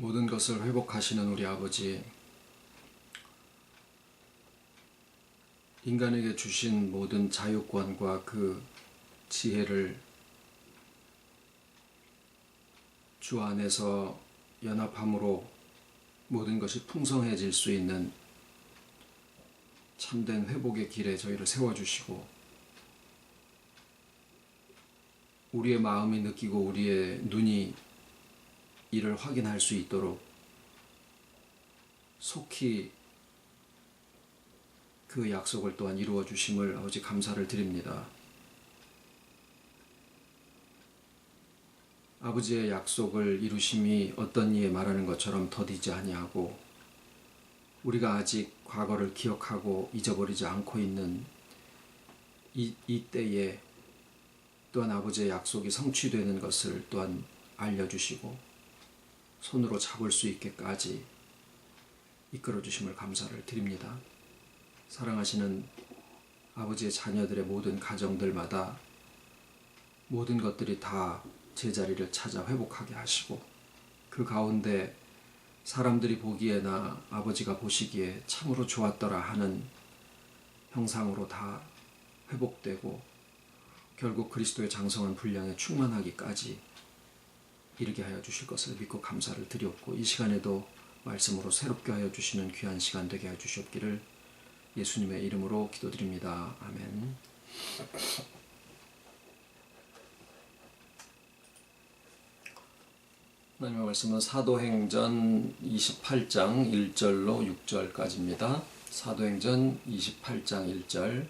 모든 것을 회복하시는 우리 아버지, 인간에게 주신 모든 자유권과 그 지혜를 주 안에서 연합함으로 모든 것이 풍성해질 수 있는 참된 회복의 길에 저희를 세워주시고, 우리의 마음이 느끼고 우리의 눈이 이를 확인할 수 있도록 속히 그 약속을 또한 이루어 주심을 아버지 감사를 드립니다. 아버지의 약속을 이루심이 어떤 이에 말하는 것처럼 더디지 아니하고, 우리가 아직 과거를 기억하고 잊어버리지 않고 있는 이 때에 또한 아버지의 약속이 성취되는 것을 또한 알려주시고 손으로 잡을 수 있게까지 이끌어 주심을 감사를 드립니다. 사랑하시는 아버지의 자녀들의 모든 가정들마다 모든 것들이 다 제자리를 찾아 회복하게 하시고, 그 가운데 사람들이 보기에나 아버지가 보시기에 참으로 좋았더라 하는 형상으로 다 회복되고 결국 그리스도의 장성한 분량에 충만하기까지 이르게 하여 주실 것을 믿고 감사를 드렸고, 이 시간에도 말씀으로 새롭게 하여 주시는 귀한 시간 되게 하여 주시옵기를 예수님의 이름으로 기도드립니다. 아멘. 하나님의 말씀은 사도행전 28장 1절로 6절까지입니다. 사도행전 28장 1절.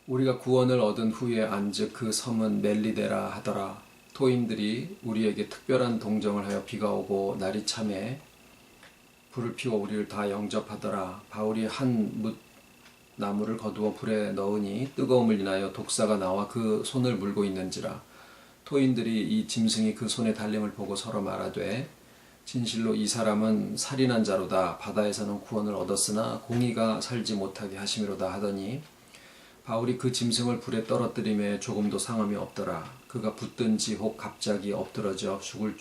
우리가 구원을 얻은 후에 안즉 그 섬은 멜리데라 하더라. 토인들이 우리에게 특별한 동정을 하여 비가 오고 날이 참에 불을 피워 우리를 다 영접하더라. 바울이 한 나무를 거두어 불에 넣으니 뜨거움을 인하여 독사가 나와 그 손을 물고 있는지라. 토인들이 이 짐승이 그 손에 달림을 보고 서로 말하되, 진실로 이 사람은 살인한 자로다. 바다에서는 구원을 얻었으나 공의가 살지 못하게 하심이로다 하더니, 바울이 그 짐승을 불에 떨어뜨림에 조금도 상함이 없더라. 그가 붙든지 혹 갑자기 엎드러져 죽을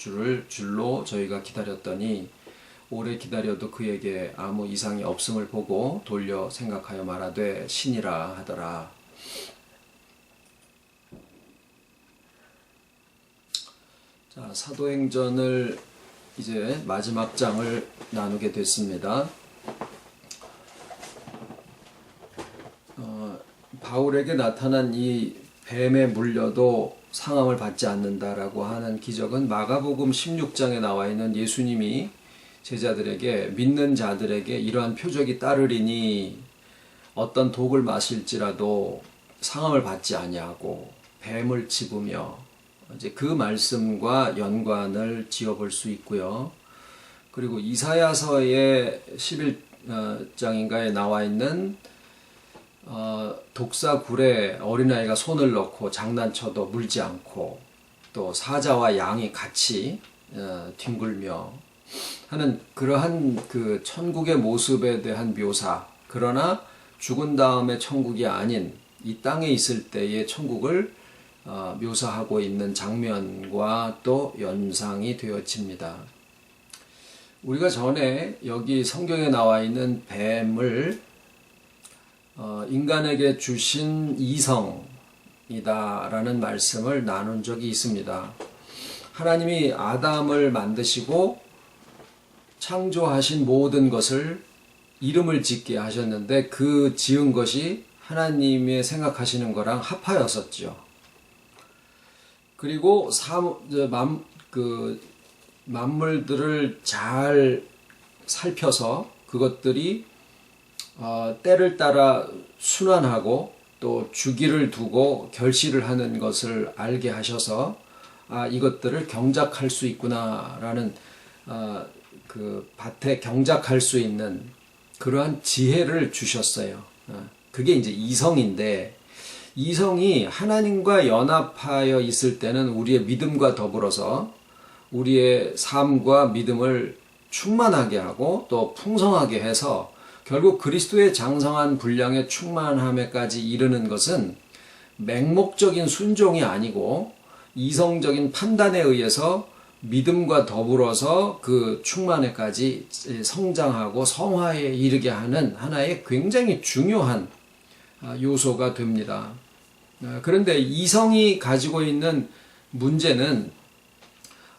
줄로 저희가 기다렸더니 오래 기다려도 그에게 아무 이상이 없음을 보고 돌려 생각하여 말하되 신이라 하더라. 자, 사도행전을 이제 마지막 장을 나누게 됐습니다. 바울에게 나타난 이 뱀에 물려도 상함을 받지 않는다라고 하는 기적은 마가복음 16장에 나와 있는 예수님이 제자들에게, 믿는 자들에게 이러한 표적이 따르리니 어떤 독을 마실지라도 상함을 받지 아니하고 뱀을 집으며, 이제 그 말씀과 연관을 지어볼 수 있고요. 그리고 이사야서의 11장인가에 나와 있는 독사굴에 어린아이가 손을 넣고 장난쳐도 물지 않고, 또 사자와 양이 같이 뒹굴며 하는 그러한 그 천국의 모습에 대한 묘사, 그러나 죽은 다음에 천국이 아닌 이 땅에 있을 때의 천국을 묘사하고 있는 장면과 또 연상이 되어집니다. 우리가 전에 여기 성경에 나와 있는 뱀을 인간에게 주신 이성이다라는 말씀을 나눈 적이 있습니다. 하나님이 아담을 만드시고 창조하신 모든 것을 이름을 짓게 하셨는데, 그 지은 것이 하나님의 생각하시는 거랑 합하였었죠. 그리고 만물들을 잘 살펴서 그것들이 때를 따라 순환하고 또 주기를 두고 결실을 하는 것을 알게 하셔서 이것들을 경작할 수 있구나라는 그 밭에 경작할 수 있는 그러한 지혜를 주셨어요. 그게 이제 이성인데, 이성이 하나님과 연합하여 있을 때는 우리의 믿음과 더불어서 우리의 삶과 믿음을 충만하게 하고 또 풍성하게 해서 결국 그리스도의 장성한 분량의 충만함에까지 이르는 것은 맹목적인 순종이 아니고 이성적인 판단에 의해서 믿음과 더불어서 그 충만에까지 성장하고 성화에 이르게 하는 하나의 굉장히 중요한 요소가 됩니다. 그런데 이성이 가지고 있는 문제는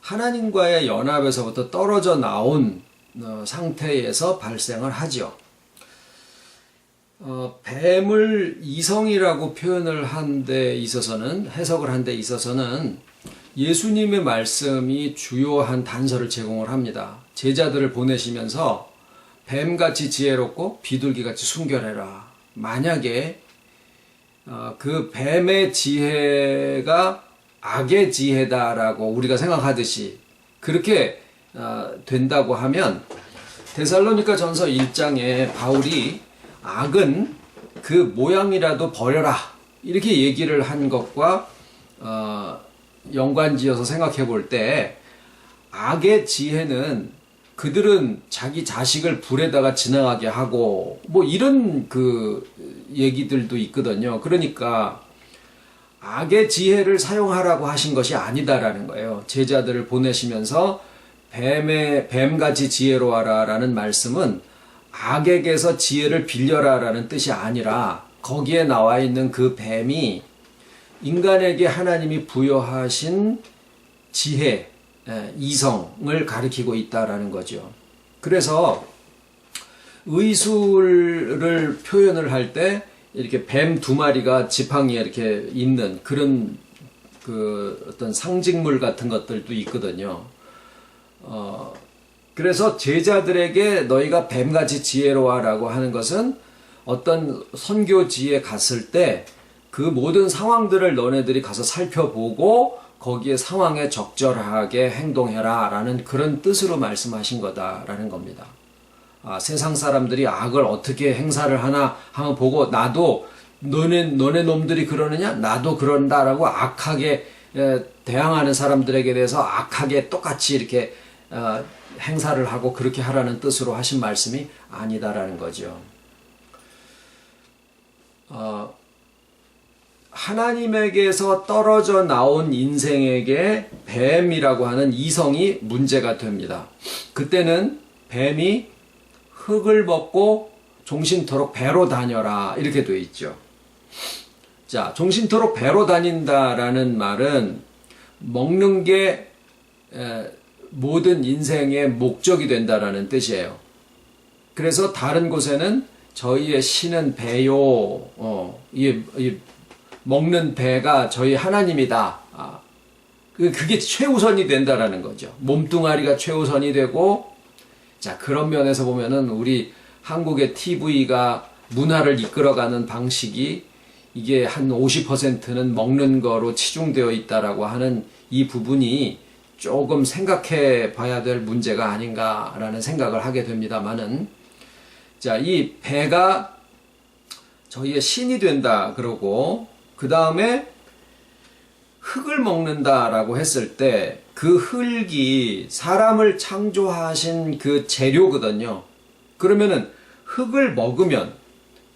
하나님과의 연합에서부터 떨어져 나온 상태에서 발생을 하죠. 뱀을 이성이라고 표현을 한 데 있어서는, 해석을 한 데 있어서는 예수님의 말씀이 주요한 단서를 제공을 합니다. 제자들을 보내시면서 뱀같이 지혜롭고 비둘기같이 순결해라. 만약에 그 뱀의 지혜가 악의 지혜다라고 우리가 생각하듯이 그렇게 된다고 하면 데살로니가 전서 1장에 바울이 악은 그 모양이라도 버려라 이렇게 얘기를 한 것과 연관지어서 생각해 볼 때 악의 지혜는 그들은 자기 자식을 불에다가 지나가게 하고 뭐 이런 그 얘기들도 있거든요. 그러니까 악의 지혜를 사용하라고 하신 것이 아니다라는 거예요. 제자들을 보내시면서 뱀같이 지혜로워라 라는 말씀은 악에게서 지혜를 빌려라 라는 뜻이 아니라 거기에 나와 있는 그 뱀이 인간에게 하나님이 부여하신 지혜, 이성을 가리키고 있다라는 거죠. 그래서 의술을 표현을 할 때 이렇게 뱀 두 마리가 지팡이에 이렇게 있는 그런 그 어떤 상징물 같은 것들도 있거든요. 그래서 제자들에게 너희가 뱀같이 지혜로워라고 하는 것은 어떤 선교지에 갔을 때 그 모든 상황들을 너네들이 가서 살펴보고 거기에 상황에 적절하게 행동해라 라는 그런 뜻으로 말씀하신 거다라는 겁니다. 세상 사람들이 악을 어떻게 행사를 하나 한번 보고 나도 너네 놈들이 그러느냐? 나도 그런다라고 악하게 대항하는 사람들에게 대해서 악하게 똑같이 이렇게 행사를 하고 그렇게 하라는 뜻으로 하신 말씀이 아니다라는 거죠. 하나님에게서 떨어져 나온 인생에게 뱀이라고 하는 이성이 문제가 됩니다. 그때는 뱀이 흙을 먹고 종신토록 배로 다녀라 이렇게 되어 있죠. 자, 종신토록 배로 다닌다라는 말은 먹는 게 모든 인생의 목적이 된다라는 뜻이에요. 그래서 다른 곳에는 저희의 신은 배요. 먹는 배가 저희 하나님이다. 그게 최우선이 된다라는 거죠. 몸뚱아리가 최우선이 되고, 자, 그런 면에서 보면은 우리 한국의 TV가 문화를 이끌어가는 방식이 이게 한 50%는 먹는 거로 치중되어 있다라고 하는 이 부분이 조금 생각해 봐야 될 문제가 아닌가라는 생각을 하게 됩니다만은, 자, 이 배가 저희의 신이 된다 그러고, 그 다음에 흙을 먹는다라고 했을 때 그 흙이 사람을 창조하신 그 재료거든요. 그러면은 흙을 먹으면,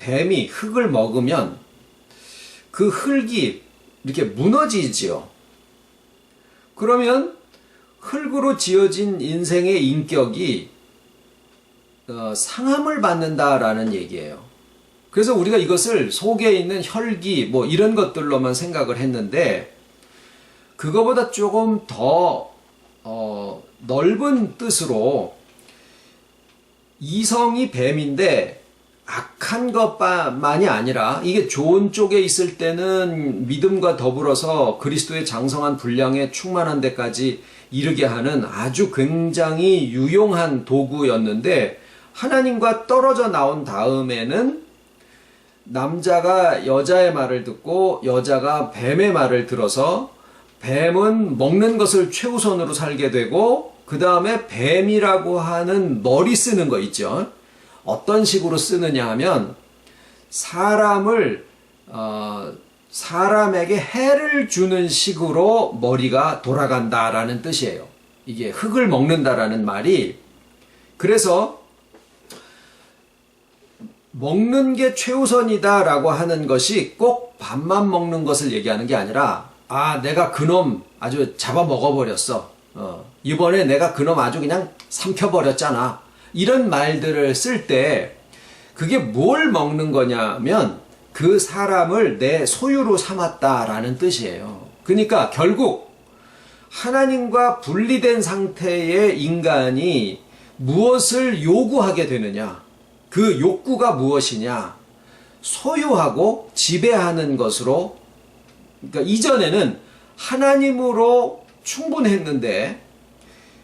뱀이 흙을 먹으면 그 흙이 이렇게 무너지지요. 그러면 흙으로 지어진 인생의 인격이 상함을 받는다라는 얘기예요. 그래서 우리가 이것을 속에 있는 혈기 뭐 이런 것들로만 생각을 했는데 그거보다 조금 더 넓은 뜻으로 이성이 뱀인데 악한 것만이 아니라 이게 좋은 쪽에 있을 때는 믿음과 더불어서 그리스도의 장성한 분량에 충만한 데까지 이르게 하는 아주 굉장히 유용한 도구였는데 하나님과 떨어져 나온 다음에는 남자가 여자의 말을 듣고 여자가 뱀의 말을 들어서 뱀은 먹는 것을 최우선으로 살게 되고 그 다음에 뱀이라고 하는 머리 쓰는 거 있죠. 어떤 식으로 쓰느냐 하면 사람에게 해를 주는 식으로 머리가 돌아간다라는 뜻이에요. 이게 흙을 먹는다라는 말이 그래서 먹는 게 최우선이다라고 하는 것이 꼭 밥만 먹는 것을 얘기하는 게 아니라 내가 그놈 아주 잡아 먹어버렸어. 이번에 내가 그놈 아주 그냥 삼켜버렸잖아. 이런 말들을 쓸 때 그게 뭘 먹는 거냐면 그 사람을 내 소유로 삼았다라는 뜻이에요. 그러니까 결국 하나님과 분리된 상태의 인간이 무엇을 요구하게 되느냐? 그 욕구가 무엇이냐? 소유하고 지배하는 것으로, 그러니까 이전에는 하나님으로 충분했는데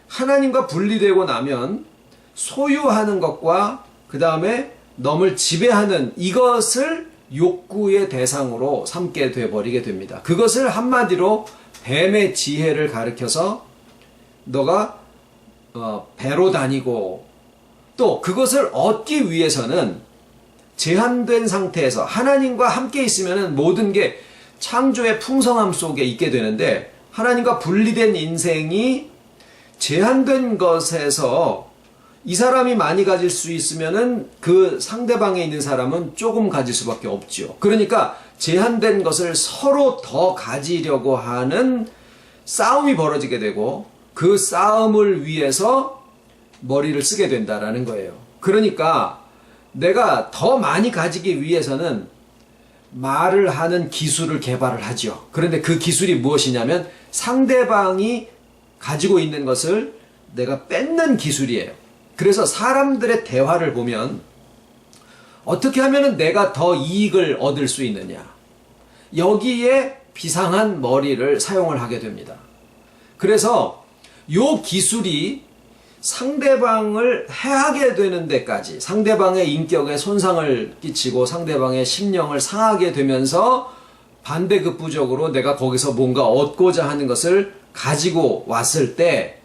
하나님과 분리되고 나면 소유하는 것과 그 다음에 너를 지배하는 이것을 욕구의 대상으로 삼게 되어버리게 됩니다. 그것을 한마디로 뱀의 지혜를 가리켜서 너가 배로 다니고, 또 그것을 얻기 위해서는 제한된 상태에서 하나님과 함께 있으면 모든 게 창조의 풍성함 속에 있게 되는데, 하나님과 분리된 인생이 제한된 것에서 이 사람이 많이 가질 수 있으면은 그 상대방에 있는 사람은 조금 가질 수밖에 없죠. 그러니까 제한된 것을 서로 더 가지려고 하는 싸움이 벌어지게 되고, 그 싸움을 위해서 머리를 쓰게 된다라는 거예요. 그러니까 내가 더 많이 가지기 위해서는 말을 하는 기술을 개발을 하죠. 그런데 그 기술이 무엇이냐면 상대방이 가지고 있는 것을 내가 뺏는 기술이에요. 그래서 사람들의 대화를 보면 어떻게 하면 내가 더 이익을 얻을 수 있느냐, 여기에 비상한 머리를 사용을 하게 됩니다. 그래서 요 기술이 상대방을 해하게 되는 데까지, 상대방의 인격에 손상을 끼치고 상대방의 심령을 상하게 되면서 반대급부적으로 내가 거기서 뭔가 얻고자 하는 것을 가지고 왔을 때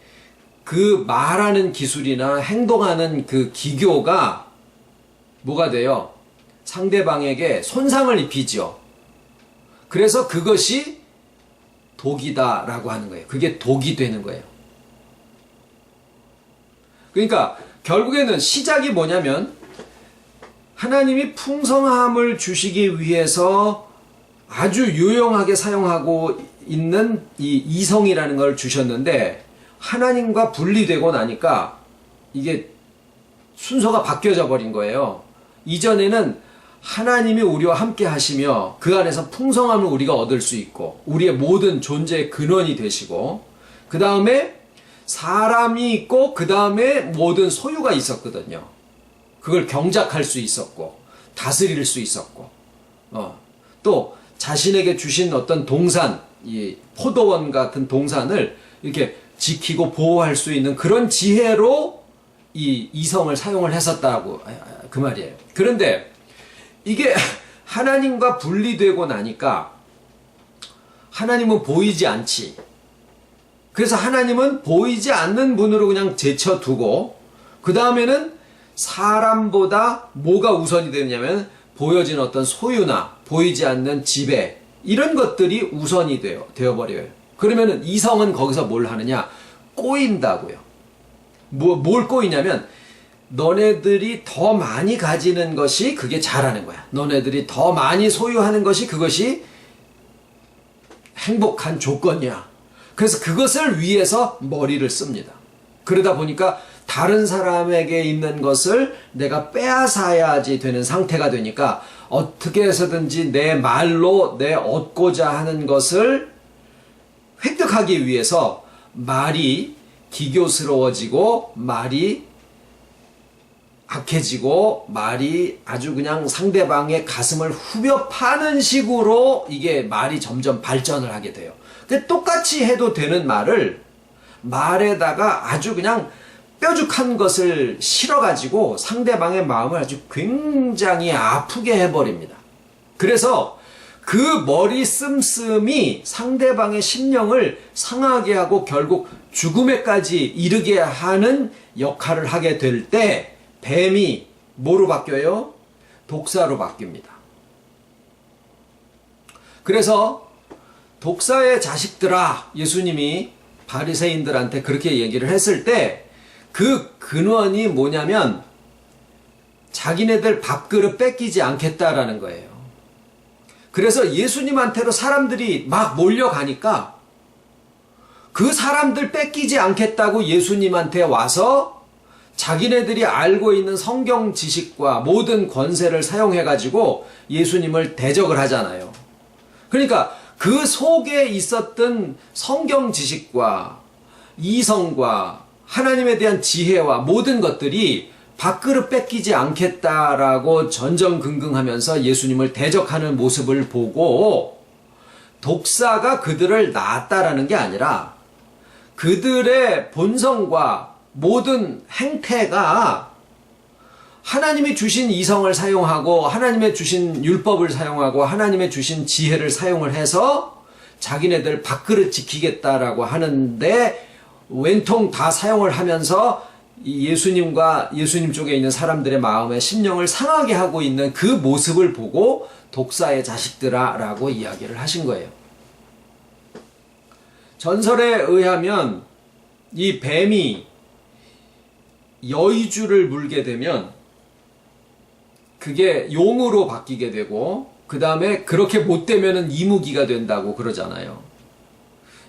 그 말하는 기술이나 행동하는 그 기교가 뭐가 돼요? 상대방에게 손상을 입히죠. 그래서 그것이 독이다라고 하는 거예요. 그게 독이 되는 거예요. 그러니까 결국에는 시작이 뭐냐면 하나님이 풍성함을 주시기 위해서 아주 유용하게 사용하고 있는 이 이성이라는 걸 주셨는데, 하나님과 분리되고 나니까 이게 순서가 바뀌어져 버린 거예요. 이전에는 하나님이 우리와 함께 하시며 그 안에서 풍성함을 우리가 얻을 수 있고 우리의 모든 존재의 근원이 되시고, 그 다음에 사람이 있고 그 다음에 모든 소유가 있었거든요. 그걸 경작할 수 있었고 다스릴 수 있었고, 또 자신에게 주신 어떤 동산, 이 포도원 같은 동산을 이렇게 지키고 보호할 수 있는 그런 지혜로 이 이성을 사용을 했었다고 그 말이에요. 그런데 이게 하나님과 분리되고 나니까 하나님은 보이지 않지. 그래서 하나님은 보이지 않는 분으로 그냥 제쳐두고, 그 다음에는 사람보다 뭐가 우선이 되느냐면 보여진 어떤 소유나 보이지 않는 지배, 이런 것들이 우선이 되어버려요. 그러면은 이성은 거기서 뭘 하느냐? 꼬인다고요. 뭘 꼬이냐면 너네들이 더 많이 가지는 것이 그게 잘하는 거야. 너네들이 더 많이 소유하는 것이 그것이 행복한 조건이야. 그래서 그것을 위해서 머리를 씁니다. 그러다 보니까 다른 사람에게 있는 것을 내가 빼앗아야지 되는 상태가 되니까 어떻게 해서든지 내 말로 내 얻고자 하는 것을 획득하기 위해서 말이 기교스러워지고 말이 악해지고 말이 아주 그냥 상대방의 가슴을 후벼 파는 식으로 이게 말이 점점 발전을 하게 돼요. 똑같이 해도 되는 말에다가 아주 그냥 뾰족한 것을 실어가지고 상대방의 마음을 아주 굉장히 아프게 해버립니다. 그래서 그 머리 씀씀이 상대방의 심령을 상하게 하고 결국 죽음에까지 이르게 하는 역할을 하게 될 때 뱀이 뭐로 바뀌어요? 독사로 바뀝니다. 그래서 독사의 자식들아, 예수님이 바리새인들한테 그렇게 얘기를 했을 때 그 근원이 뭐냐면 자기네들 밥그릇 뺏기지 않겠다라는 거예요. 그래서 예수님한테로 사람들이 막 몰려가니까 그 사람들 뺏기지 않겠다고 예수님한테 와서 자기네들이 알고 있는 성경 지식과 모든 권세를 사용해가지고 예수님을 대적을 하잖아요. 그러니까 그 속에 있었던 성경 지식과 이성과 하나님에 대한 지혜와 모든 것들이 밥그릇 뺏기지 않겠다라고 전전긍긍하면서 예수님을 대적하는 모습을 보고 독사가 그들을 낳았다라는 게 아니라 그들의 본성과 모든 행태가 하나님이 주신 이성을 사용하고 하나님의 주신 율법을 사용하고 하나님의 주신 지혜를 사용을 해서 자기네들 밥그릇 지키겠다라고 하는데 왼통 다 사용을 하면서 예수님과 예수님 쪽에 있는 사람들의 마음에 심령을 상하게 하고 있는 그 모습을 보고 독사의 자식들아 라고 이야기를 하신 거예요. 전설에 의하면 이 뱀이 여의주를 물게 되면 그게 용으로 바뀌게 되고 그 다음에 그렇게 못 되면은 이무기가 된다고 그러잖아요.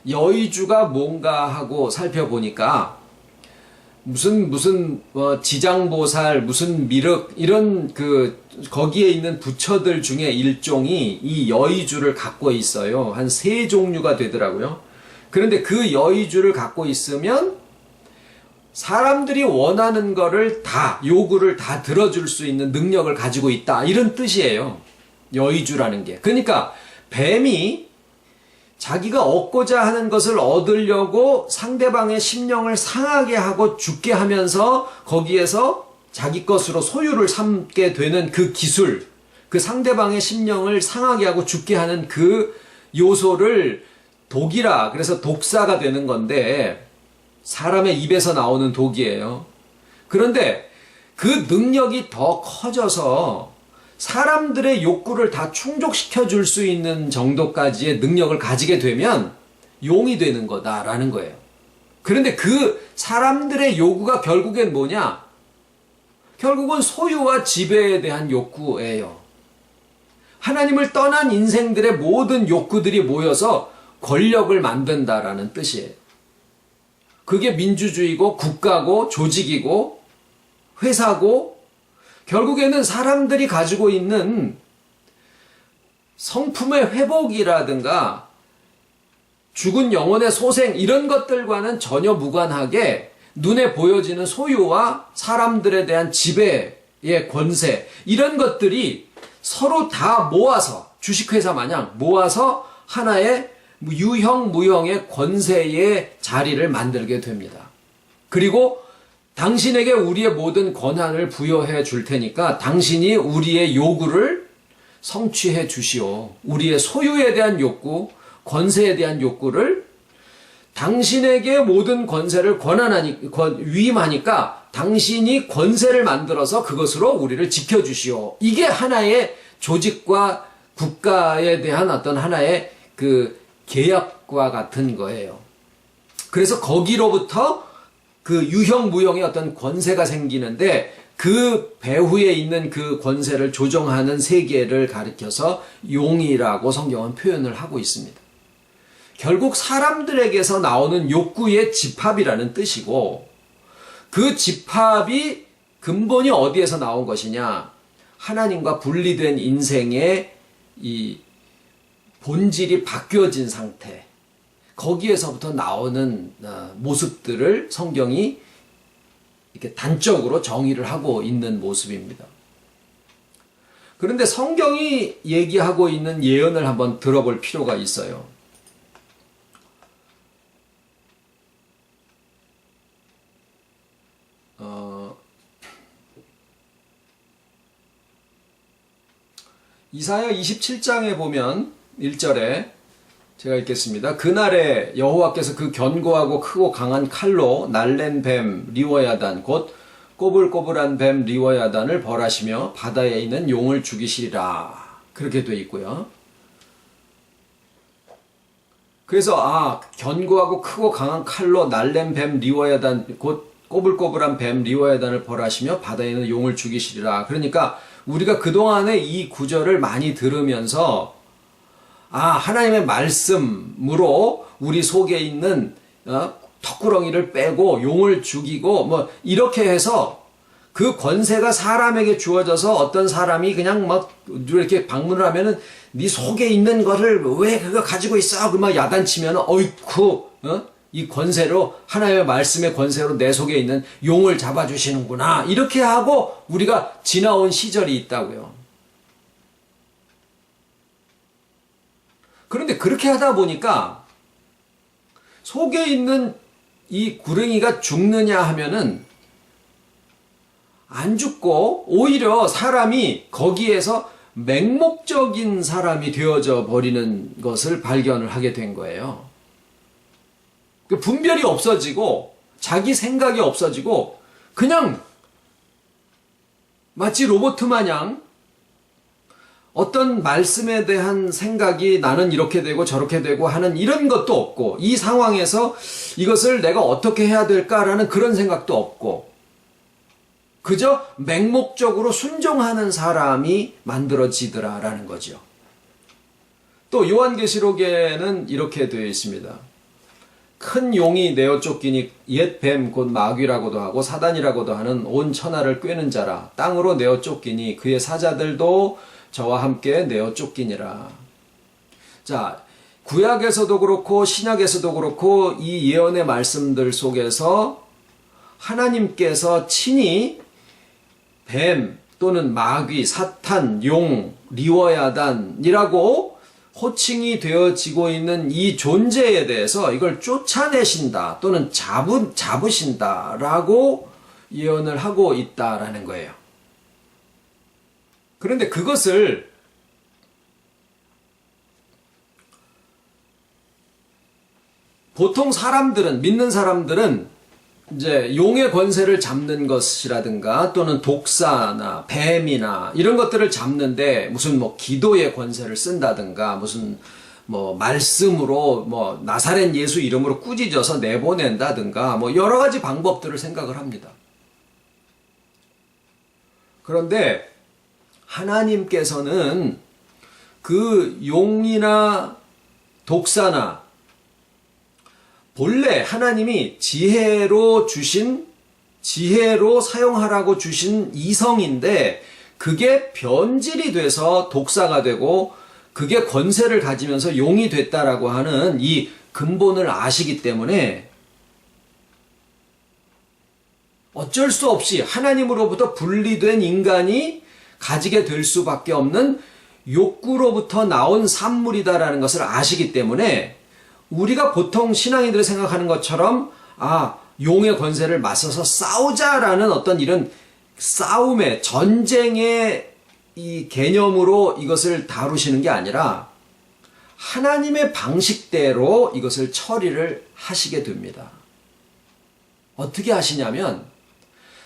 여의주가 뭔가 하고 살펴보니까 무슨 지장보살 무슨 미륵 이런 거기에 있는 부처들 중에 일종이 이 여의주를 갖고 있어요. 한 3종류가 되더라고요. 그런데 그 여의주를 갖고 있으면 사람들이 원하는 거를 다 요구를 다 들어줄 수 있는 능력을 가지고 있다 이런 뜻이에요. 여의주라는 게. 그러니까 뱀이 자기가 얻고자 하는 것을 얻으려고 상대방의 심령을 상하게 하고 죽게 하면서 거기에서 자기 것으로 소유를 삼게 되는 그 기술, 그 상대방의 심령을 상하게 하고 죽게 하는 그 요소를 독이라 그래서 독사가 되는 건데 사람의 입에서 나오는 독이에요. 그런데 그 능력이 더 커져서 사람들의 욕구를 다 충족시켜 줄 수 있는 정도까지의 능력을 가지게 되면 용이 되는 거다라는 거예요. 그런데 그 사람들의 요구가 결국엔 뭐냐? 결국은 소유와 지배에 대한 욕구예요. 하나님을 떠난 인생들의 모든 욕구들이 모여서 권력을 만든다라는 뜻이에요. 그게 민주주의고 국가고 조직이고 회사고 결국에는 사람들이 가지고 있는 성품의 회복이라든가 죽은 영혼의 소생 이런 것들과는 전혀 무관하게 눈에 보여지는 소유와 사람들에 대한 지배의 권세 이런 것들이 서로 다 모아서 주식회사 마냥 모아서 하나의 유형 무형의 권세의 자리를 만들게 됩니다. 그리고 당신에게 우리의 모든 권한을 부여해 줄 테니까 당신이 우리의 요구를 성취해 주시오. 우리의 소유에 대한 욕구, 권세에 대한 욕구를 당신에게 모든 권세를 위임하니까 당신이 권세를 만들어서 그것으로 우리를 지켜주시오. 이게 하나의 조직과 국가에 대한 어떤 하나의 계약과 같은 거예요. 그래서 거기로부터 그 유형 무형의 어떤 권세가 생기는데 그 배후에 있는 그 권세를 조정하는 세계를 가리켜서 용이라고 성경은 표현을 하고 있습니다. 결국 사람들에게서 나오는 욕구의 집합이라는 뜻이고 그 집합이 근본이 어디에서 나온 것이냐? 하나님과 분리된 인생의 이 본질이 바뀌어진 상태, 거기에서부터 나오는 모습들을 성경이 이렇게 단적으로 정의를 하고 있는 모습입니다. 그런데 성경이 얘기하고 있는 예언을 한번 들어볼 필요가 있어요. 이사야 27장에 보면 1절에 제가 읽겠습니다. 그날에 여호와께서 그 견고하고 크고 강한 칼로 날랜 뱀 리워야단 곧 꼬불꼬불한 뱀 리워야단을 벌하시며 바다에 있는 용을 죽이시리라. 그렇게 되어 있고요. 그래서 견고하고 크고 강한 칼로 날랜 뱀 리워야단 곧 꼬불꼬불한 뱀 리워야단을 벌하시며 바다에 있는 용을 죽이시리라. 그러니까 우리가 그동안에 이 구절을 많이 들으면서 하나님의 말씀으로 우리 속에 있는 턱구렁이를 빼고 용을 죽이고 뭐 이렇게 해서 그 권세가 사람에게 주어져서 어떤 사람이 그냥 막 이렇게 방문을 하면은 네 속에 있는 거를 왜 그거 가지고 있어? 그막 야단치면은 어이쿠 이 권세로 하나님의 말씀의 권세로 내 속에 있는 용을 잡아주시는구나 이렇게 하고 우리가 지나온 시절이 있다고요. 그런데 그렇게 하다 보니까 속에 있는 이 구렁이가 죽느냐 하면은 안 죽고 오히려 사람이 거기에서 맹목적인 사람이 되어져 버리는 것을 발견을 하게 된 거예요. 분별이 없어지고 자기 생각이 없어지고 그냥 마치 로봇 마냥 어떤 말씀에 대한 생각이 나는 이렇게 되고 저렇게 되고 하는 이런 것도 없고 이 상황에서 이것을 내가 어떻게 해야 될까라는 그런 생각도 없고 그저 맹목적으로 순종하는 사람이 만들어지더라라는 거죠. 또 요한계시록에는 이렇게 되어 있습니다. 큰 용이 내어 쫓기니 옛 뱀 곧 마귀라고도 하고 사단이라고도 하는 온 천하를 꿰는 자라 땅으로 내어 쫓기니 그의 사자들도 저와 함께 내어 쫓기니라. 자, 구약에서도 그렇고 신약에서도 그렇고 이 예언의 말씀들 속에서 하나님께서 친히 뱀 또는 마귀, 사탄, 용, 리워야단이라고 호칭이 되어지고 있는 이 존재에 대해서 이걸 쫓아내신다 또는 잡으신다라고 예언을 하고 있다라는 거예요. 그런데 그것을 보통 사람들은, 믿는 사람들은 이제 용의 권세를 잡는 것이라든가 또는 독사나 뱀이나 이런 것들을 잡는데 무슨 뭐 기도의 권세를 쓴다든가 무슨 뭐 말씀으로 뭐 나사렛 예수 이름으로 꾸짖어서 내보낸다든가 뭐 여러 가지 방법들을 생각을 합니다. 그런데 하나님께서는 그 용이나 독사나 본래 하나님이 지혜로 사용하라고 주신 이성인데 그게 변질이 돼서 독사가 되고 그게 권세를 가지면서 용이 됐다라고 하는 이 근본을 아시기 때문에 어쩔 수 없이 하나님으로부터 분리된 인간이 가지게 될 수밖에 없는 욕구로부터 나온 산물이다라는 것을 아시기 때문에 우리가 보통 신앙인들이 생각하는 것처럼 용의 권세를 맞서서 싸우자라는 어떤 이런 싸움의 전쟁의 이 개념으로 이것을 다루시는 게 아니라 하나님의 방식대로 이것을 처리를 하시게 됩니다. 어떻게 하시냐면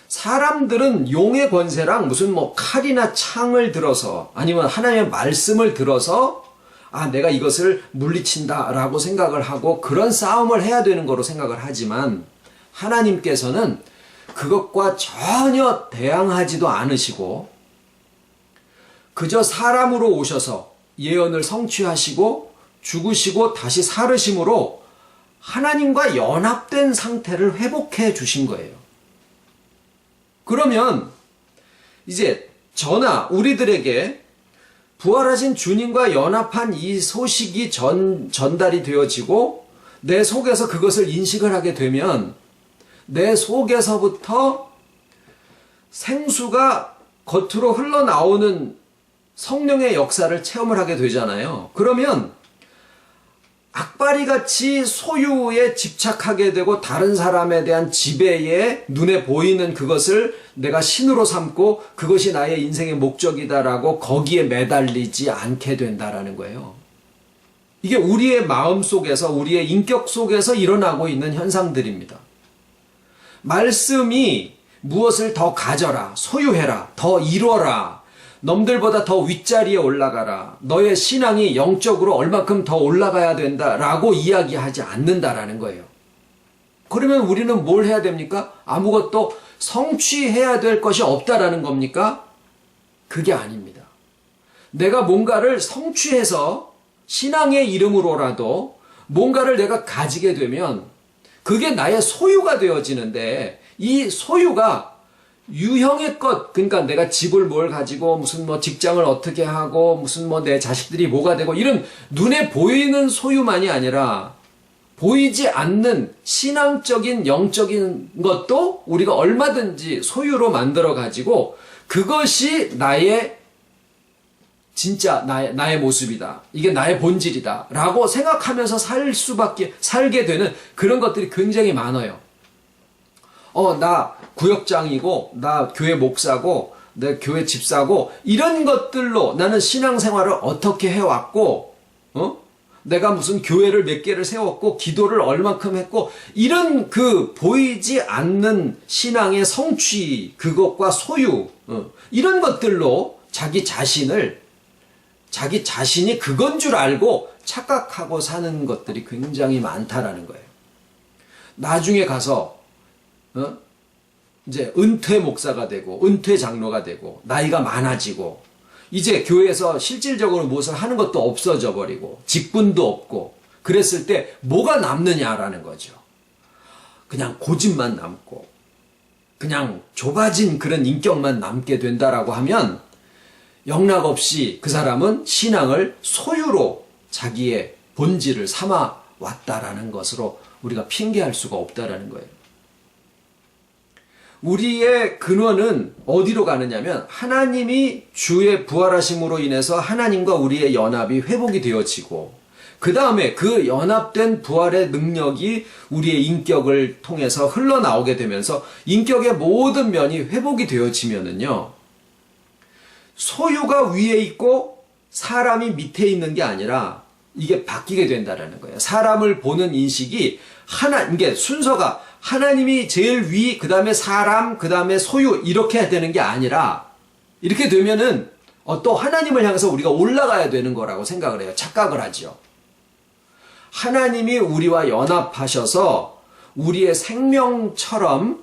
사람들은 용의 권세랑 무슨 뭐 칼이나 창을 들어서 아니면 하나님의 말씀을 들어서 내가 이것을 물리친다라고 생각을 하고 그런 싸움을 해야 되는 거로 생각을 하지만 하나님께서는 그것과 전혀 대항하지도 않으시고 그저 사람으로 오셔서 예언을 성취하시고 죽으시고 다시 살으심으로 하나님과 연합된 상태를 회복해 주신 거예요. 그러면 이제 저나 우리들에게 부활하신 주님과 연합한 이 소식이 전달이 되어지고 내 속에서 그것을 인식을 하게 되면 내 속에서부터 생수가 겉으로 흘러나오는 성령의 역사를 체험을 하게 되잖아요. 그러면 악바리같이 소유에 집착하게 되고 다른 사람에 대한 지배에 눈에 보이는 그것을 내가 신으로 삼고 그것이 나의 인생의 목적이다라고 거기에 매달리지 않게 된다라는 거예요. 이게 우리의 마음 속에서 우리의 인격 속에서 일어나고 있는 현상들입니다. 말씀이 무엇을 더 가져라, 소유해라, 더 이뤄라, 넘들보다 더 윗자리에 올라가라, 너의 신앙이 영적으로 얼마큼 더 올라가야 된다라고 이야기하지 않는다라는 거예요. 그러면 우리는 뭘 해야 됩니까? 아무것도 성취해야 될 것이 없다라는 겁니까? 그게 아닙니다. 내가 뭔가를 성취해서 신앙의 이름으로라도 뭔가를 내가 가지게 되면 그게 나의 소유가 되어지는데, 이 소유가 유형의 것, 그러니까 내가 집을 뭘 가지고 무슨 뭐 직장을 어떻게 하고 무슨 뭐 내 자식들이 뭐가 되고 이런 눈에 보이는 소유만이 아니라 보이지 않는 신앙적인 영적인 것도 우리가 얼마든지 소유로 만들어 가지고 그것이 나의 진짜 나의 모습이다. 이게 나의 본질이다. 라고 생각하면서 살게 되는 그런 것들이 굉장히 많아요. 나 구역장이고, 나 교회 목사고, 내 교회 집사고, 이런 것들로 나는 신앙생활을 어떻게 해왔고, 내가 무슨 교회를 몇 개를 세웠고, 기도를 얼만큼 했고, 이런 그 보이지 않는 신앙의 성취, 그것과 소유, 이런 것들로 자기 자신이 그건 줄 알고 착각하고 사는 것들이 굉장히 많다라는 거예요. 나중에 가서 이제 은퇴 목사가 되고 은퇴 장로가 되고 나이가 많아지고 이제 교회에서 실질적으로 무엇을 하는 것도 없어져 버리고 직분도 없고 그랬을 때 뭐가 남느냐라는 거죠. 그냥 고집만 남고 그냥 좁아진 그런 인격만 남게 된다라고 하면 영락없이 그 사람은 신앙을 소유로 자기의 본질을 삼아 왔다라는 것으로 우리가 핑계할 수가 없다라는 거예요. 우리의 근원은 어디로 가느냐면 하나님이 주의 부활하심으로 인해서 하나님과 우리의 연합이 회복이 되어지고 그 다음에 그 연합된 부활의 능력이 우리의 인격을 통해서 흘러나오게 되면서 인격의 모든 면이 회복이 되어지면은요. 소유가 위에 있고 사람이 밑에 있는 게 아니라 이게 바뀌게 된다라는 거예요. 사람을 보는 인식이 이게 순서가 하나님이 제일 위, 그 다음에 사람, 그 다음에 소유 이렇게 해야 되는 게 아니라 이렇게 되면은 또 하나님을 향해서 우리가 올라가야 되는 거라고 생각을 해요. 착각을 하죠. 하나님이 우리와 연합하셔서 우리의 생명처럼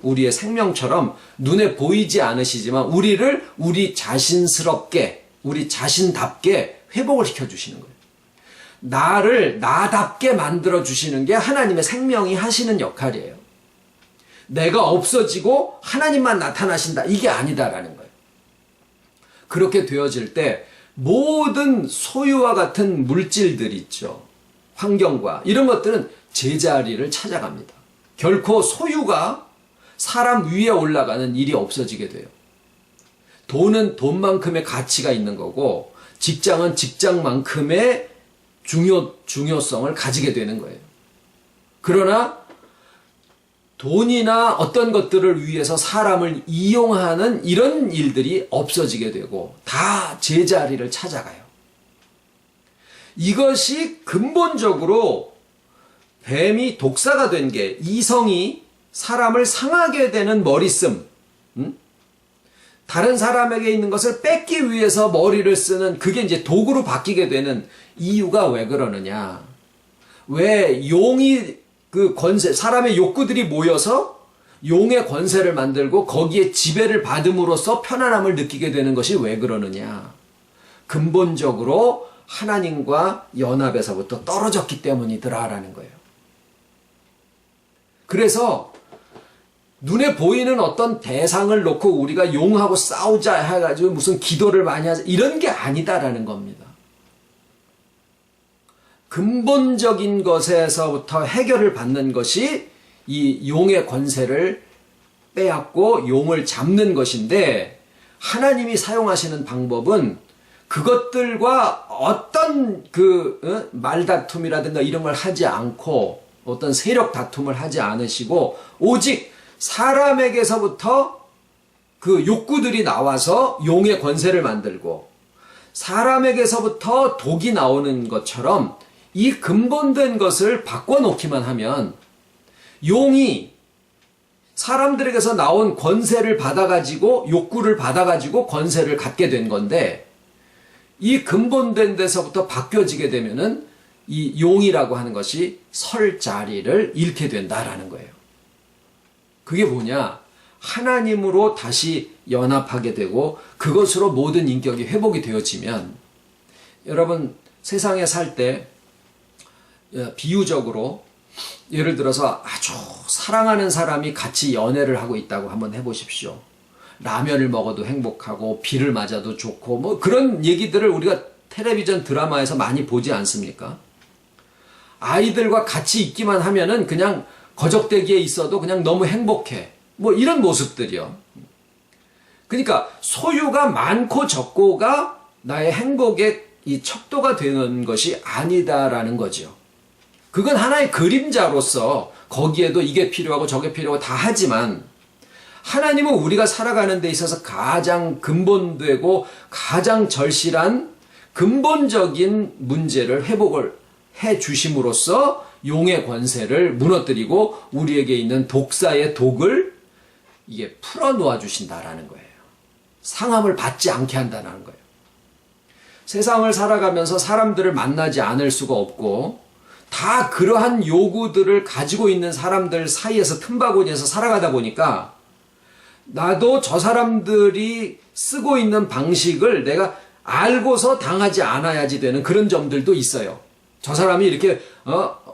눈에 보이지 않으시지만 우리를 우리 자신스럽게, 우리 자신답게 회복을 시켜주시는 거예요. 나를 나답게 만들어주시는 게 하나님의 생명이 하시는 역할이에요. 내가 없어지고 하나님만 나타나신다. 이게 아니다라는 거예요. 그렇게 되어질 때 모든 소유와 같은 물질들 있죠. 환경과 이런 것들은 제자리를 찾아갑니다. 결코 소유가 사람 위에 올라가는 일이 없어지게 돼요. 돈은 돈만큼의 가치가 있는 거고 직장은 직장만큼의 중요성을 가지게 되는 거예요. 그러나 돈이나 어떤 것들을 위해서 사람을 이용하는 이런 일들이 없어지게 되고 다 제자리를 찾아가요. 이것이 근본적으로 뱀이 독사가 된 게 이성이 사람을 상하게 되는 머리씀, 다른 사람에게 있는 것을 뺏기 위해서 머리를 쓰는 그게 이제 도구로 바뀌게 되는 이유가 왜 그러느냐. 왜 용이 그 권세, 사람의 욕구들이 모여서 용의 권세를 만들고 거기에 지배를 받음으로써 편안함을 느끼게 되는 것이 왜 그러느냐. 근본적으로 하나님과 연합에서부터 떨어졌기 때문이더라라는 거예요. 그래서 눈에 보이는 어떤 대상을 놓고 우리가 용하고 싸우자 해가지고 무슨 기도를 많이 하자 이런 게 아니다라는 겁니다. 근본적인 것에서부터 해결을 받는 것이 이 용의 권세를 빼앗고 용을 잡는 것인데 하나님이 사용하시는 방법은 그것들과 어떤 말다툼이라든가 이런 걸 하지 않고 어떤 세력 다툼을 하지 않으시고 오직 사람에게서부터 그 욕구들이 나와서 용의 권세를 만들고 사람에게서부터 독이 나오는 것처럼 이 근본된 것을 바꿔놓기만 하면 용이 사람들에게서 나온 권세를 받아가지고 욕구를 받아가지고 권세를 갖게 된 건데 이 근본된 데서부터 바뀌어지게 되면은 이 용이라고 하는 것이 설 자리를 잃게 된다라는 거예요. 그게 뭐냐? 하나님으로 다시 연합하게 되고 그것으로 모든 인격이 회복이 되어지면 여러분 세상에 살 때 비유적으로 예를 들어서 아주 사랑하는 사람이 같이 연애를 하고 있다고 한번 해보십시오. 라면을 먹어도 행복하고 비를 맞아도 좋고 뭐 그런 얘기들을 우리가 텔레비전 드라마에서 많이 보지 않습니까? 아이들과 같이 있기만 하면은 그냥 거적대기에 있어도 그냥 너무 행복해. 뭐 이런 모습들이요. 그러니까 소유가 많고 적고가 나의 행복의 이 척도가 되는 것이 아니다라는 거죠. 그건 하나의 그림자로서 거기에도 이게 필요하고 저게 필요하고 다 하지만 하나님은 우리가 살아가는 데 있어서 가장 근본되고 가장 절실한 근본적인 문제를 회복을 해 주심으로써 용의 권세를 무너뜨리고 우리에게 있는 독사의 독을 이게 풀어놓아 주신다라는 거예요. 상함을 받지 않게 한다는 거예요. 세상을 살아가면서 사람들을 만나지 않을 수가 없고 다 그러한 요구들을 가지고 있는 사람들 사이에서 틈바구니에서 살아가다 보니까 나도 저 사람들이 쓰고 있는 방식을 내가 알고서 당하지 않아야지 되는 그런 점들도 있어요. 저 사람이 이렇게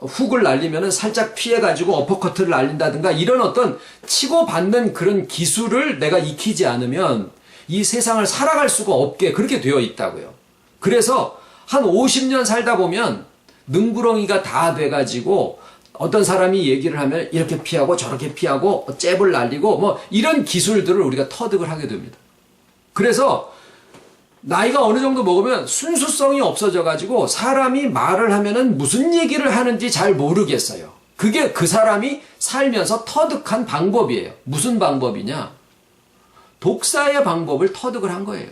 훅을 날리면 살짝 피해가지고 어퍼커트를 날린다든가 이런 어떤 치고받는 그런 기술을 내가 익히지 않으면 이 세상을 살아갈 수가 없게 그렇게 되어 있다고요. 그래서 한 50년 살다 보면 능구렁이가 다 돼가지고 어떤 사람이 얘기를 하면 이렇게 피하고 저렇게 피하고 잽을 날리고 뭐 이런 기술들을 우리가 터득을 하게 됩니다. 그래서 나이가 어느 정도 먹으면 순수성이 없어져가지고 사람이 말을 하면은 무슨 얘기를 하는지 잘 모르겠어요. 그게 그 사람이 살면서 터득한 방법이에요. 무슨 방법이냐? 독사의 방법을 터득을 한 거예요.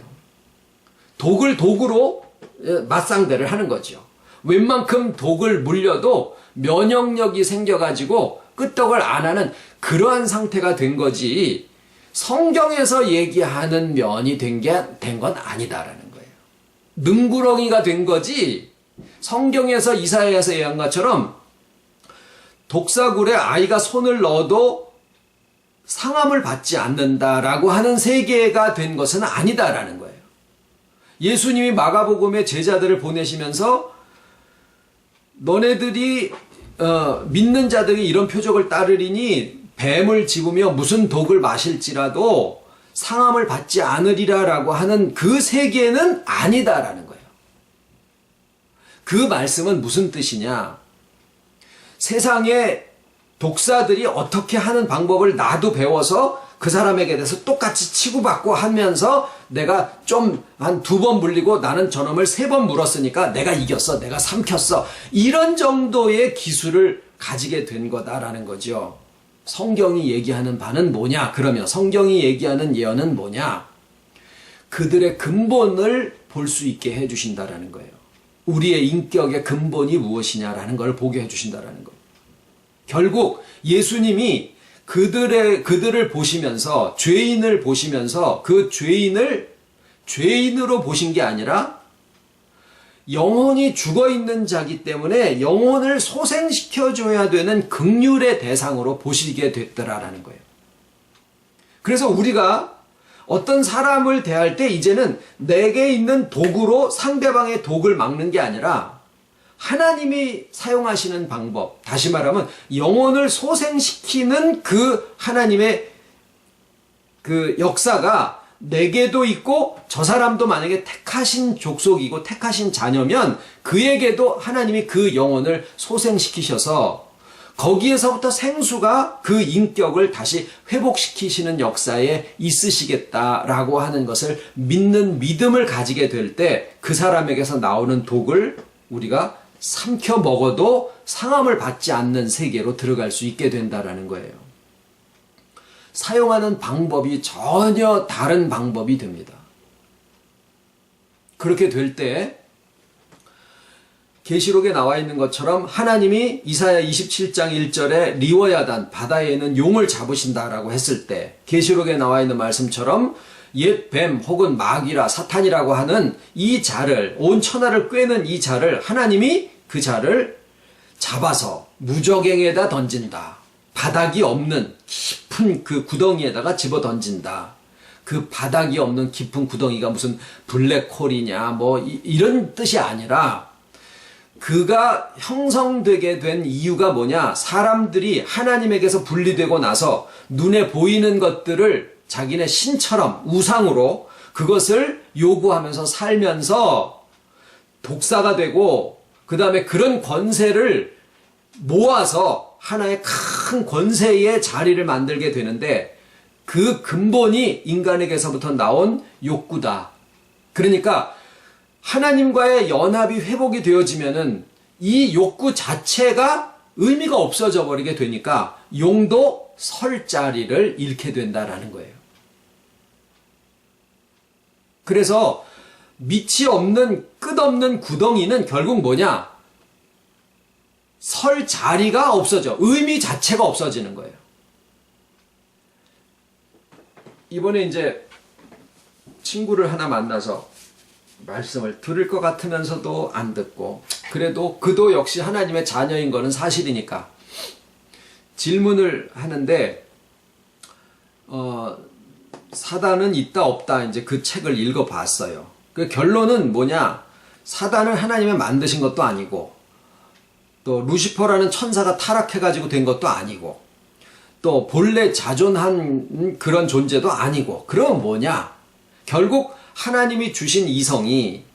독을 독으로 맞상대를 하는 거죠. 웬만큼 독을 물려도 면역력이 생겨가지고 끄떡을 안 하는 그러한 상태가 된 거지 성경에서 얘기하는 면이 된 건 아니다라는 거예요. 능구렁이가 된 거지 성경에서 이사야에서 얘기한 것처럼 독사굴에 아이가 손을 넣어도 상함을 받지 않는다라고 하는 세계가 된 것은 아니다라는 거예요. 예수님이 마가복음에 제자들을 보내시면서 너네들이 믿는 자들이 이런 표적을 따르리니 뱀을 집으며 무슨 독을 마실지라도 상함을 받지 않으리라라고 하는 그 세계는 아니다라는 거예요. 그 말씀은 무슨 뜻이냐? 세상에 독사들이 어떻게 하는 방법을 나도 배워서 그 사람에게 대해서 똑같이 치고받고 하면서 내가 좀 한 2번 물리고 나는 저놈을 3번 물었으니까 내가 이겼어. 내가 삼켰어. 이런 정도의 기술을 가지게 된 거다라는 거죠. 성경이 얘기하는 바는 뭐냐? 그러면 성경이 얘기하는 예언은 뭐냐? 그들의 근본을 볼 수 있게 해주신다라는 거예요. 우리의 인격의 근본이 무엇이냐라는 걸 보게 해주신다라는 거예요. 결국 예수님이 그들을 보시면서 죄인을 보시면서 그 죄인으로 보신 게 아니라 영혼이 죽어있는 자기 때문에 영혼을 소생시켜줘야 되는 긍휼의 대상으로 보시게 됐더라라는 거예요. 그래서 우리가 어떤 사람을 대할 때 이제는 내게 있는 도구로 상대방의 독을 막는 게 아니라 하나님이 사용하시는 방법, 다시 말하면 영혼을 소생시키는 그 하나님의 그 역사가 내게도 있고 저 사람도 만약에 택하신 족속이고 택하신 자녀면 그에게도 하나님이 그 영혼을 소생시키셔서 거기에서부터 생수가 그 인격을 다시 회복시키시는 역사에 있으시겠다라고 하는 것을 믿는 믿음을 가지게 될 때 그 사람에게서 나오는 독을 우리가 삼켜 먹어도 상함을 받지 않는 세계로 들어갈 수 있게 된다라는 거예요. 사용하는 방법이 전혀 다른 방법이 됩니다. 그렇게 될 때 계시록에 나와 있는 것처럼 하나님이 이사야 27장 1절에 리워야단 바다에 있는 용을 잡으신다라고 했을 때 계시록에 나와 있는 말씀처럼 옛 뱀 혹은 마귀라 사탄이라고 하는 이 자를 온 천하를 꿰는 이 자를 하나님이 그 자를 잡아서 무저갱에다 던진다. 바닥이 없는 깊은 그 구덩이에다가 집어 던진다. 그 바닥이 없는 깊은 구덩이가 무슨 블랙홀이냐 뭐 이런 뜻이 아니라 그가 형성되게 된 이유가 뭐냐? 사람들이 하나님에게서 분리되고 나서 눈에 보이는 것들을 자기네 신처럼 우상으로 그것을 요구하면서 살면서 독사가 되고, 그 다음에 그런 권세를 모아서 하나의 큰 권세의 자리를 만들게 되는데, 그 근본이 인간에게서부터 나온 욕구다. 그러니까 하나님과의 연합이 회복이 되어지면은 이 욕구 자체가 의미가 없어져 버리게 되니까 용도 설 자리를 잃게 된다라는 거예요. 그래서 밑이 없는 끝없는 구덩이는 결국 뭐냐? 설 자리가 없어져. 의미 자체가 없어지는 거예요. 이번에 이제 친구를 하나 만나서 말씀을 들을 것 같으면서도 안 듣고, 그래도 그도 역시 하나님의 자녀인 거는 사실이니까 질문을 하는데, 사단은 있다 없다 이제 그 책을 읽어봤어요. 그 결론은 뭐냐? 사단을 하나님이 만드신 것도 아니고, 또 루시퍼라는 천사가 타락해가지고 된 것도 아니고, 또 본래 자존한 그런 존재도 아니고, 그럼 뭐냐? 결국 하나님이 주신 이성이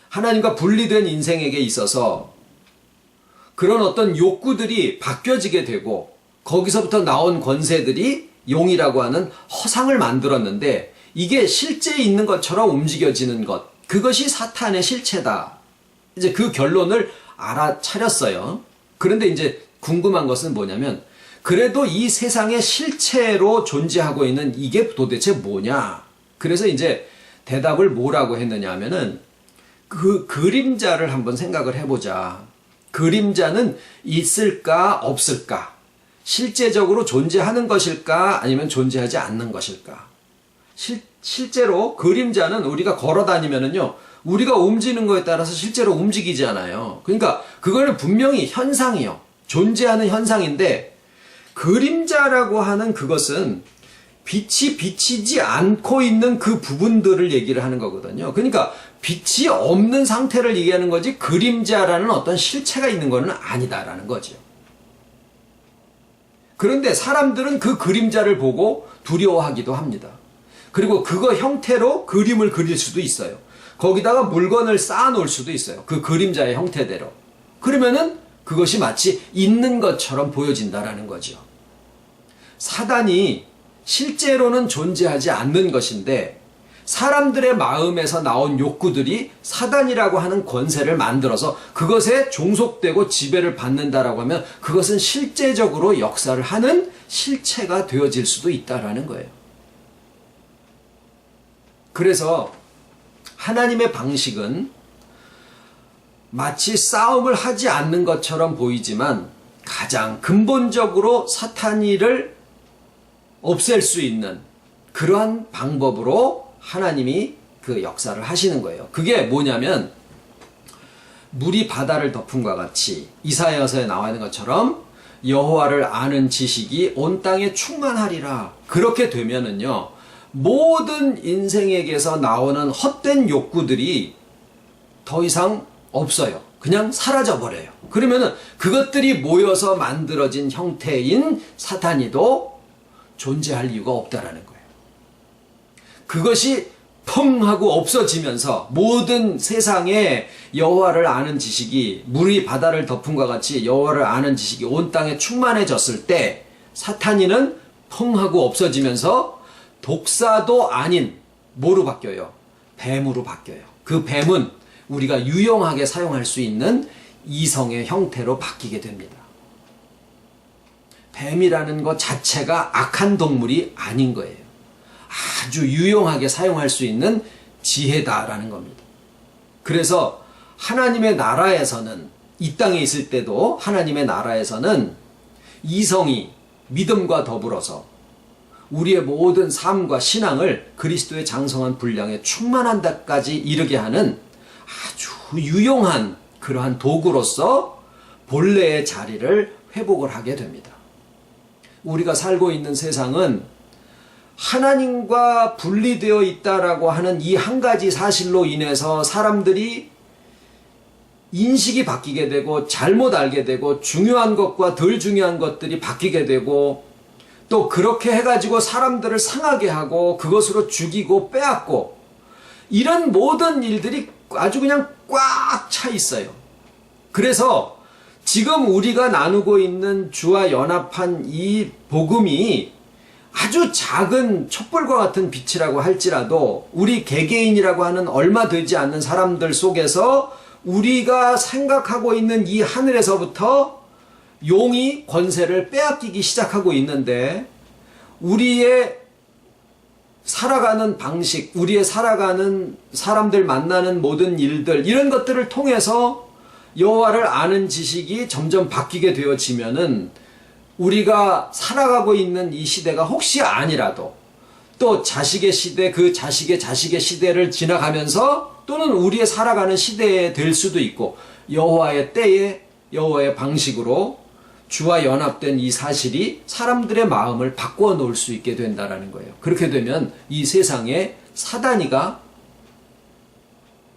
하나님과 분리된 인생에게 있어서 그런 어떤 욕구들이 바뀌어지게 되고, 거기서부터 나온 권세들이 용이라고 하는 허상을 만들었는데, 이게 실제 있는 것처럼 움직여지는 것, 그것이 사탄의 실체다. 이제 그 결론을 알아차렸어요. 그런데 이제 궁금한 것은 뭐냐면, 그래도 이 세상의 실체로 존재하고 있는 이게 도대체 뭐냐? 그래서 이제 대답을 뭐라고 했느냐 하면은, 그 그림자를 한번 생각을 해보자. 그림자는 있을까 없을까? 실제적으로 존재하는 것일까 아니면 존재하지 않는 것일까? 실제로 그림자는 우리가 걸어 다니면은요, 우리가 움직이는 거에 따라서 실제로 움직이잖아요. 그러니까 그거는 분명히 현상이요. 존재하는 현상인데, 그림자라고 하는 그것은 빛이 비치지 않고 있는 그 부분들을 얘기를 하는 거거든요. 그러니까 빛이 없는 상태를 얘기하는 거지, 그림자라는 어떤 실체가 있는 거는 아니다라는 거죠. 그런데 사람들은 그 그림자를 보고 두려워하기도 합니다. 그리고 그거 형태로 그림을 그릴 수도 있어요. 거기다가 물건을 쌓아 놓을 수도 있어요. 그 그림자의 형태대로. 그러면은 그것이 마치 있는 것처럼 보여진다라는 거죠. 사단이 실제로는 존재하지 않는 것인데, 사람들의 마음에서 나온 욕구들이 사단이라고 하는 권세를 만들어서 그것에 종속되고 지배를 받는다라고 하면, 그것은 실제적으로 역사를 하는 실체가 되어질 수도 있다라는 거예요. 그래서 하나님의 방식은 마치 싸움을 하지 않는 것처럼 보이지만, 가장 근본적으로 사탄이를 없앨 수 있는 그러한 방법으로 하나님이 그 역사를 하시는 거예요. 그게 뭐냐면, 물이 바다를 덮음과 같이 이사야서에 나와 있는 것처럼 여호와를 아는 지식이 온 땅에 충만하리라. 그렇게 되면은요, 모든 인생에게서 나오는 헛된 욕구들이 더 이상 없어요. 그냥 사라져 버려요. 그러면은 그것들이 모여서 만들어진 형태인 사탄이도 존재할 이유가 없다라는 거예요. 그것이 펑 하고 없어지면서 모든 세상에 여호와를 아는 지식이 물이 바다를 덮음과 같이 여호와를 아는 지식이 온 땅에 충만해졌을 때, 사탄이는 펑 하고 없어지면서 독사도 아닌 뭐로 바뀌어요? 뱀으로 바뀌어요. 그 뱀은 우리가 유용하게 사용할 수 있는 이성의 형태로 바뀌게 됩니다. 뱀이라는 것 자체가 악한 동물이 아닌 거예요. 아주 유용하게 사용할 수 있는 지혜다라는 겁니다. 그래서 하나님의 나라에서는, 이 땅에 있을 때도 하나님의 나라에서는 이성이 믿음과 더불어서 우리의 모든 삶과 신앙을 그리스도의 장성한 분량에 충만한다까지 이르게 하는 아주 유용한 그러한 도구로서 본래의 자리를 회복을 하게 됩니다. 우리가 살고 있는 세상은 하나님과 분리되어 있다라고 하는 이 한 가지 사실로 인해서 사람들이 인식이 바뀌게 되고 잘못 알게 되고 중요한 것과 덜 중요한 것들이 바뀌게 되고 또 그렇게 해가지고 사람들을 상하게 하고 그것으로 죽이고 빼앗고 이런 모든 일들이 아주 그냥 꽉 차 있어요. 그래서 지금 우리가 나누고 있는 주와 연합한 이 복음이 아주 작은 촛불과 같은 빛이라고 할지라도 우리 개개인이라고 하는 얼마 되지 않는 사람들 속에서 우리가 생각하고 있는 이 하늘에서부터 용이 권세를 빼앗기기 시작하고 있는데 우리의 살아가는 방식, 우리의 살아가는 사람들 만나는 모든 일들 이런 것들을 통해서 여호와를 아는 지식이 점점 바뀌게 되어지면은 우리가 살아가고 있는 이 시대가 혹시 아니라도 또 자식의 시대, 그 자식의 시대를 지나가면서 또는 우리의 살아가는 시대에 될 수도 있고 여호와의 때에 여호와의 방식으로 주와 연합된 이 사실이 사람들의 마음을 바꾸어 놓을 수 있게 된다라는 거예요. 그렇게 되면 이 세상에 사단이가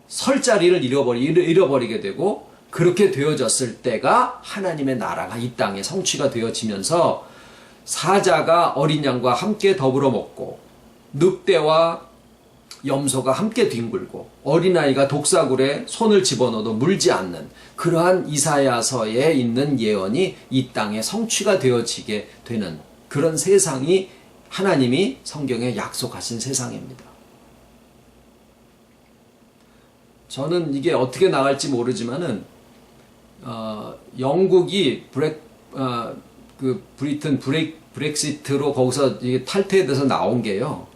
설 자리를 잃어버리게 되고 그렇게 되어졌을 때가 하나님의 나라가 이 땅에 성취가 되어지면서 사자가 어린 양과 함께 더불어 먹고 늑대와 염소가 함께 뒹굴고 어린아이가 독사굴에 손을 집어넣어도 물지 않는 그러한 이사야서에 있는 예언이 이 땅에 성취가 되어지게 되는 그런 세상이 하나님이 성경에 약속하신 세상입니다. 저는 이게 어떻게 나갈지 모르지만은 영국이 브리튼 브렉시트로 거기서 이게 탈퇴돼서 나온 게요.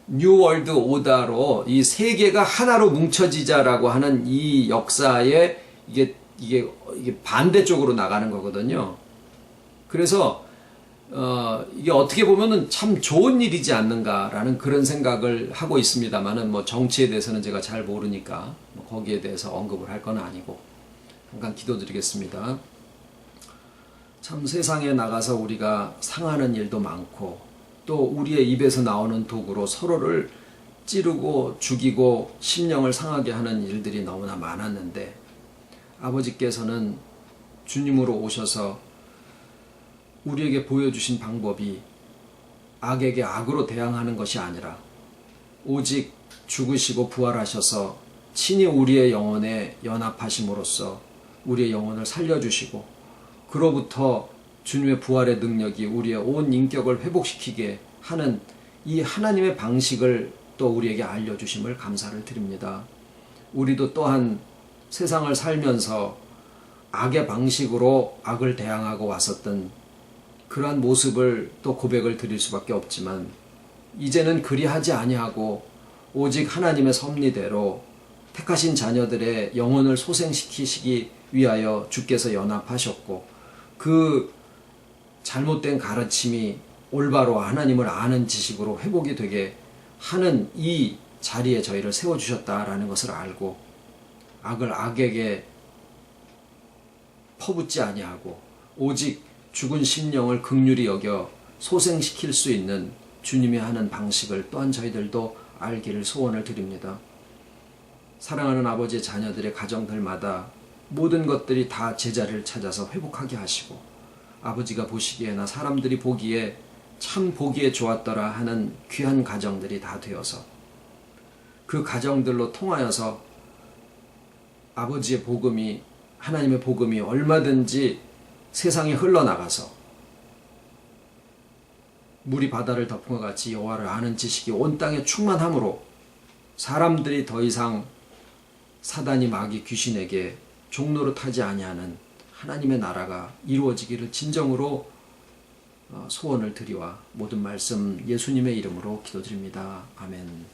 뉴 월드 오더로 이 세계가 하나로 뭉쳐지자라고 하는 이 역사에 이게 반대쪽으로 나가는 거거든요. 그래서 이게 어떻게 보면은 참 좋은 일이지 않는가라는 그런 생각을 하고 있습니다만은 뭐 정치에 대해서는 제가 잘 모르니까 뭐 거기에 대해서 언급을 할 건 아니고 잠깐 기도드리겠습니다. 참 세상에 나가서 우리가 상하는 일도 많고 또 우리의 입에서 나오는 도구로 서로를 찌르고 죽이고 심령을 상하게 하는 일들이 너무나 많았는데 아버지께서는 주님으로 오셔서 우리에게 보여주신 방법이 악에게 악으로 대항하는 것이 아니라 오직 죽으시고 부활하셔서 친히 우리의 영혼에 연합하심으로써 우리의 영혼을 살려주시고 그로부터 주님의 부활의 능력이 우리의 온 인격을 회복시키게 하는 이 하나님의 방식을 또 우리에게 알려주심을 감사를 드립니다. 우리도 또한 세상을 살면서 악의 방식으로 악을 대항하고 왔었던 그러한 모습을 또 고백을 드릴 수밖에 없지만 이제는 그리하지 아니하고 오직 하나님의 섭리대로 택하신 자녀들의 영혼을 소생시키시기 위하여 주께서 연합하셨고 그 잘못된 가르침이 올바로 하나님을 아는 지식으로 회복이 되게 하는 이 자리에 저희를 세워주셨다라는 것을 알고 악을 악에게 퍼붓지 아니하고 오직 죽은 심령을 긍휼히 여겨 소생시킬 수 있는 주님이 하는 방식을 또한 저희들도 알기를 소원을 드립니다. 사랑하는 아버지의 자녀들의 가정들마다 모든 것들이 다 제자리를 찾아서 회복하게 하시고 아버지가 보시기에나 사람들이 보기에 참 보기에 좋았더라 하는 귀한 가정들이 다 되어서 그 가정들로 통하여서 아버지의 복음이 하나님의 복음이 얼마든지 세상에 흘러나가서 물이 바다를 덮은 것 같이 여호와를 아는 지식이 온 땅에 충만함으로 사람들이 더 이상 사단이 마귀 귀신에게 종노릇하지 아니하는 하나님의 나라가 이루어지기를 진정으로 소원을 드리와 모든 말씀 예수님의 이름으로 기도드립니다. 아멘.